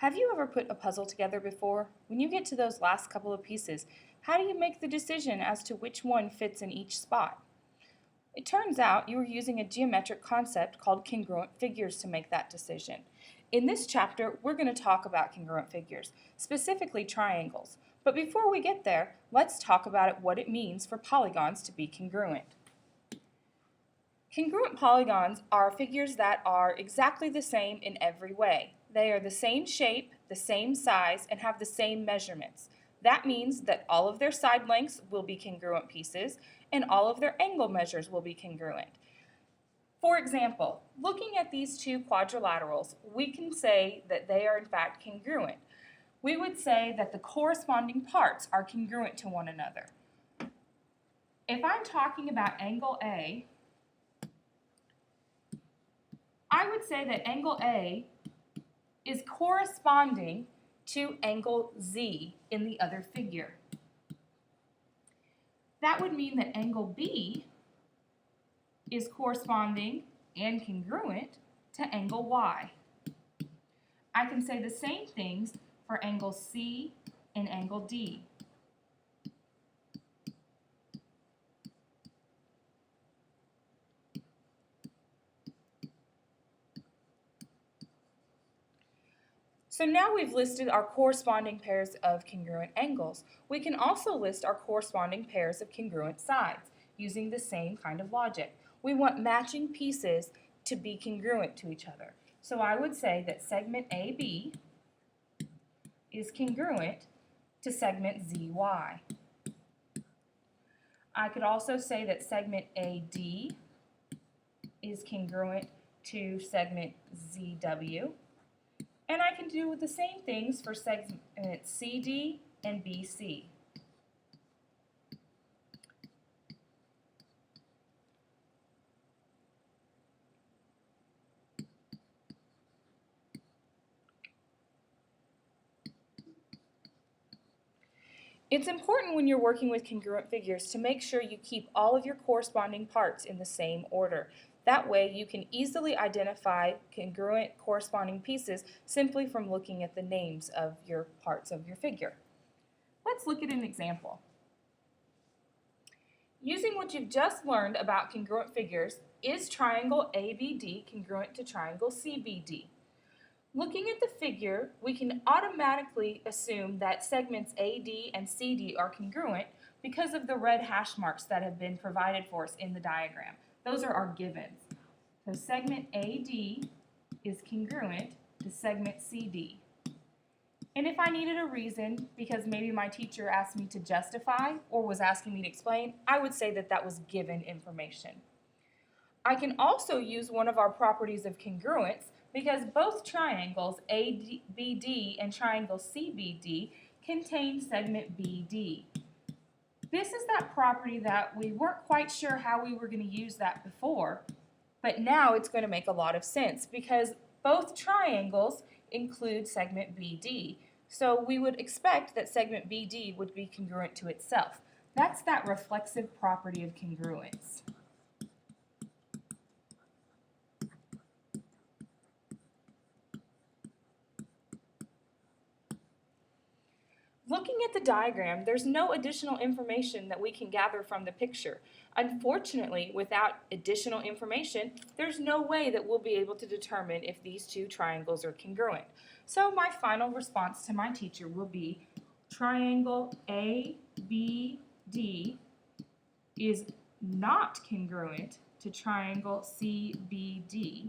Have you ever put a puzzle together before? When you get to those last couple of pieces, how do you make the decision as to which one fits in each spot? It turns out you were using a geometric concept called congruent figures to make that decision. In this chapter, we're going to talk about congruent figures, specifically triangles. But before we get there, let's talk about what it means for polygons to be congruent. Congruent polygons are figures that are exactly the same in every way. They are the same shape, the same size, and have the same measurements. That means that all of their side lengths will be congruent pieces, and all of their angle measures will be congruent. For example, looking at these two quadrilaterals, we can say that they are in fact congruent. We would say that the corresponding parts are congruent to one another. If I'm talking about angle A, I would say that angle A is corresponding to angle Z in the other figure. That would mean that angle B is corresponding and congruent to angle Y. I can say the same things for angle C and angle D. So now we've listed our corresponding pairs of congruent angles. We can also list our corresponding pairs of congruent sides using the same kind of logic. We want matching pieces to be congruent to each other. So I would say that segment AB is congruent to segment ZY. I could also say that segment AD is congruent to segment ZW. And I can do the same things for segment CD and BC. It's important when you're working with congruent figures to make sure you keep all of your corresponding parts in the same order. That way you can easily identify congruent corresponding pieces simply from looking at the names of your parts of your figure. Let's look at an example. Using what you've just learned about congruent figures, is triangle ABD congruent to triangle CBD? Looking at the figure, we can automatically assume that segments AD and CD are congruent because of the red hash marks that have been provided for us in the diagram. Those are our givens. So segment AD is congruent to segment CD. And if I needed a reason, because maybe my teacher asked me to justify or was asking me to explain, I would say that that was given information. I can also use one of our properties of congruence because both triangles ABD and triangle CBD contain segment BD. This is that property that we weren't quite sure how we were going to use that before, but now it's going to make a lot of sense because both triangles include segment BD. So we would expect that segment BD would be congruent to itself. That's that reflexive property of congruence. Looking at the diagram, there's no additional information that we can gather from the picture. Unfortunately, without additional information, there's no way that we'll be able to determine if these two triangles are congruent. So my final response to my teacher will be triangle ABD is not congruent to triangle CBD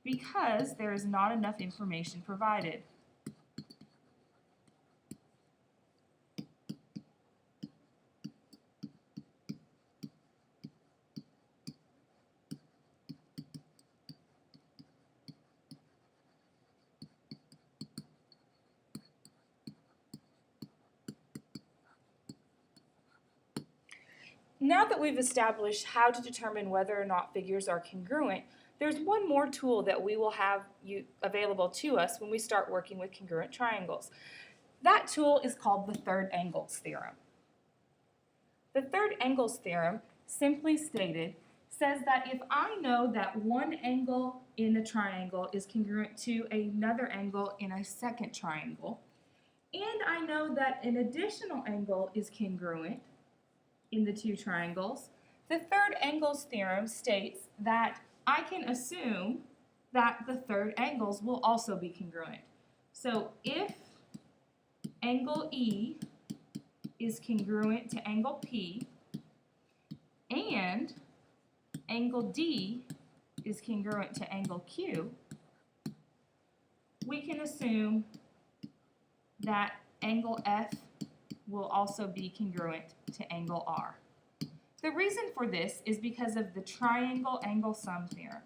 because there is not enough information provided. Now that we've established how to determine whether or not figures are congruent, there's one more tool that we will have available to us when we start working with congruent triangles. That tool is called the third angles theorem. The third angles theorem, simply stated, says that if I know that one angle in a triangle is congruent to another angle in a second triangle, and I know that an additional angle is congruent in the two triangles, the third angles theorem states that I can assume that the third angles will also be congruent. So if angle E is congruent to angle P and angle D is congruent to angle Q, we can assume that angle F will also be congruent to angle R. The reason for this is because of the triangle angle sum theorem.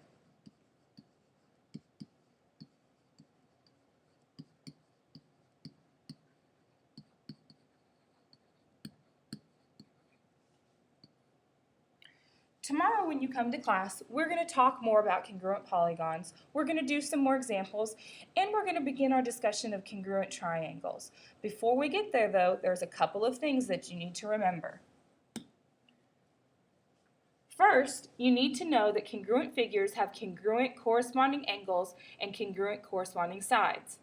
Tomorrow when you come to class, we're going to talk more about congruent polygons, we're going to do some more examples, and we're going to begin our discussion of congruent triangles. Before we get there though, there's a couple of things that you need to remember. First, you need to know that congruent figures have congruent corresponding angles and congruent corresponding sides.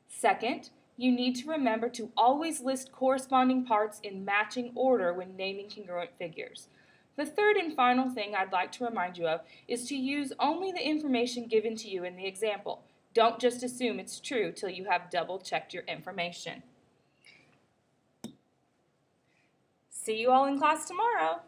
Second, you need to remember to always list corresponding parts in matching order when naming congruent figures. The third and final thing I'd like to remind you of is to use only the information given to you in the example. Don't just assume it's true till you have double-checked your information. See you all in class tomorrow.